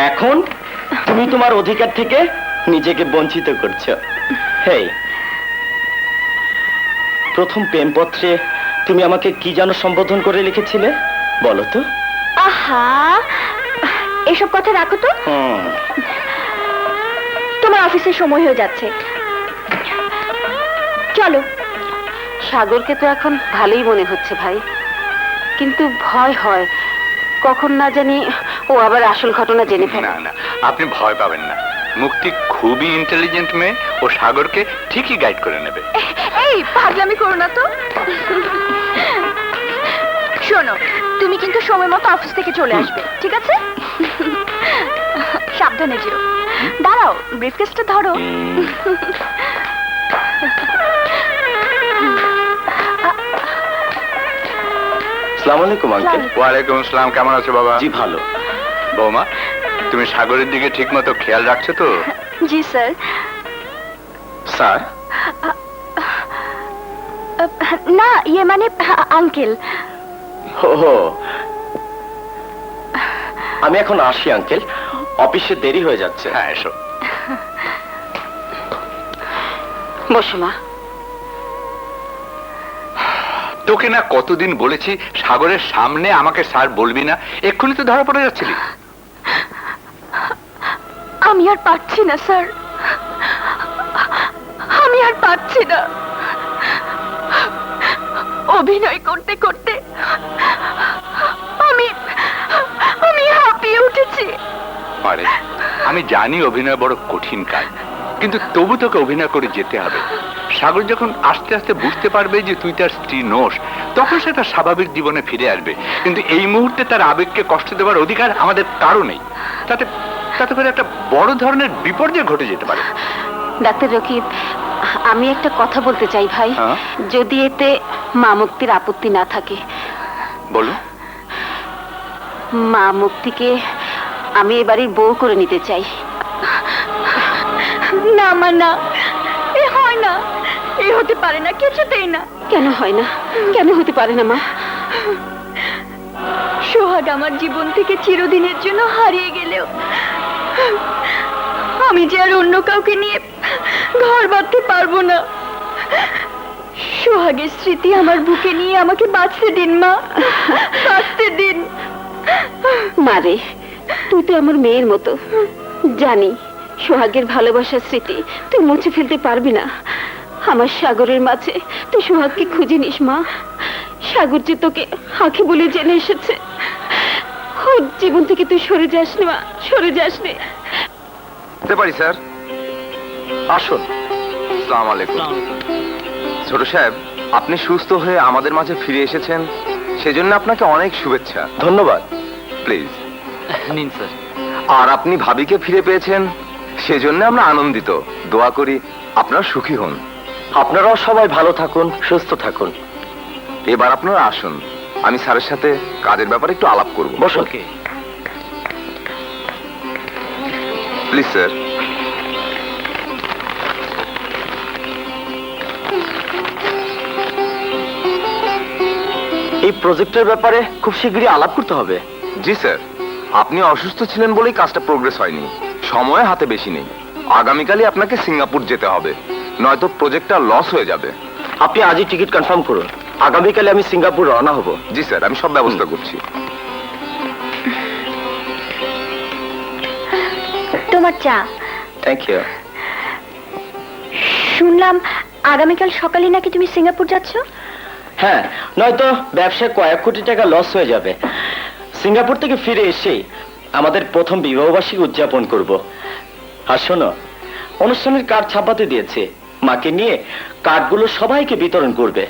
এখন তুমি তোমার অধিকার থেকে নিজেকে বঞ্চিত করছো। হেই, প্রথম প্রেমপত্রে তুমি আমাকে কি যেন সম্বোধন করে লিখেছিলে বলো তো? আহা, এসব কথা রাখো তো। তোমার অফিসের সময় হয়ে যাচ্ছে, চলো। সাগরকে তো এখন ভালোই মনে হচ্ছে ভাই, কিন্তু ভয় হয় কখন না জানি ও আবার আসল ঘটনা জেনে ফেলে। না না, আপনি ভয় পাবেন না। মুক্তি খুবই ইন্টেলিজেন্ট মেয়ে, ও সাগরকে ঠিকই গাইড করে নেবে। এই পাগলামি করো না তো। শোনো, তুমি কিন্তু সময় মতো অফিস থেকে চলে আসবে, ঠিক আছে? সাবধানে যেও। দাঁড়াও, ব্রিফকেসটা ধরো। আসসালামু আলাইকুম আঙ্কেল। ওয়ালাইকুম আসসালাম, কেমন আছো বাবা? জি ভালো। বৌমা, তুমি সাগরের দিকে ঠিক মতো খেয়াল রাখছো তো? জি স্যার। স্যার? না, ইয়ে মানে আঙ্কেল। ও, আমি এখন আসি আঙ্কেল, অফিসে দেরি হয়ে যাচ্ছে। হ্যাঁ, এসো। বসো মা। তোকে না কতদিন বলেছি সাগরের সামনে আমাকে স্যার বলবি না, এক্ষুনি তো ধরা পড়ে যাচ্ছিলি। আমি আর পারছি না স্যার, আমি আর পারছি না। অভিনয় করতে করতে আমি আমি হাঁপিয়ে উঠেছি। আরে, আমি জানি অভিনয় বড় কঠিন কাজ, কিন্তু তবু তোকে অভিনয় করে যেতে হবে। সাগর যখন আস্তে আস্তে বুঝতে পারবে যে তুই তার স্ত্রী নোস, তখন সে তার স্বাভাবিক জীবনে ফিরে আসবে। কিন্তু এই মুহূর্তে তার আবেগকে কষ্ট দেওয়ার অধিকার আমাদের কারো নেই। তাতে তাতে করে একটা বড় ধরনের বিপর্যয় ঘটে যেতে পারে। ডাক্তার রকিব, আমি একটা কথা বলতে চাই ভাই। হ্যাঁ? যদি এতে মা মুক্তির আপত্তি না থাকে। বলো। মা মুক্তিকে আমি এ বাড়ির বউ করে নিতে চাই। না মা, না, এ হয় না, এ হতে পারে না, কিছুতেই না। কেন হয় না? কেন হতে পারে না মা? সোহাগ আমার জীবন থেকে চিরদিনের জন্য হারিয়ে গেলেও আমি যে আর অন্য কাউকে নিয়ে ঘর বাঁধতে পারবো না। সোহাগের স্মৃতি আমার বুকে নিয়ে আমাকে বাঁচতে দিন মা, বাঁচতে দিন। মারে, তুই তো আমার মেয়ের মতো। জানি সোহাগের ভালোবাসার স্মৃতি তুই মুছে ফেলতে পারবি না। আমার সাগরের মাঝে তুই সোহাগকে খুঁজে নিস মা। সাগর যে তোকে আঁখি বলে জেনে এসেছে, ওর জীবন থেকে তুই সরে যাস না মা, সরে যাস নে। বুঝতে পারি স্যার। আসুন। আসসালামু আলাইকুম। ছোট সাহেব, আপনি সুস্থ হয়ে আমাদের মাঝে ফিরে এসেছেন, সেজন্য আপনাকে অনেক শুভেচ্ছা। ধন্যবাদ। প্লিজ। নিন স্যার। আর আপনি ভাবিকে ফিরে পেয়েছেন, সেজন্য আমরা আনন্দিত। দোয়া করি আপনারা সুখী হন। আপনারাও সবাই ভালো থাকুন, সুস্থ থাকুন। এবার আপনারা আসুন, আমি স্যারের সাথে কাজের ব্যাপারে একটু আলাপ করব। বসুন। Please sir. এই প্রজেক্টের ব্যাপারে খুব শীঘ্রই আলাপ করতে হবে। জি স্যার, আপনি অসুস্থ ছিলেন বলেই কাজটা প্রোগ্রেস হয়নি। সময় হাতে বেশি নেই। আগামীকালই আপনাকে সিঙ্গাপুর যেতে হবে, নয়তো প্রজেক্টটা লস হয়ে যাবে। আপনি আজই টিকিট কনফার্ম করুন, আগামীকালে আমি সিঙ্গাপুর রওনা হব। জি স্যার, আমি সব ব্যবস্থা করছি। তোমার চা। Thank you. শুনলাম আগামীকাল সকালে নাকি তুমি সিঙ্গাপুর যাচ্ছ? হ্যাঁ, নয়তো ব্যবসায় কয়েক কোটি টাকা লস হয়ে যাবে। সিঙ্গাপুর থেকে ফিরে এসে আমাদের প্রথম বিবাহবার্ষিকী উদযাপন করব। আর শোনো, অনুষ্ঠানের কার্ড ছাপাতে দিয়েছে, মাকে নিয়ে কার্ডগুলো সবাইকে বিতরণ করবে।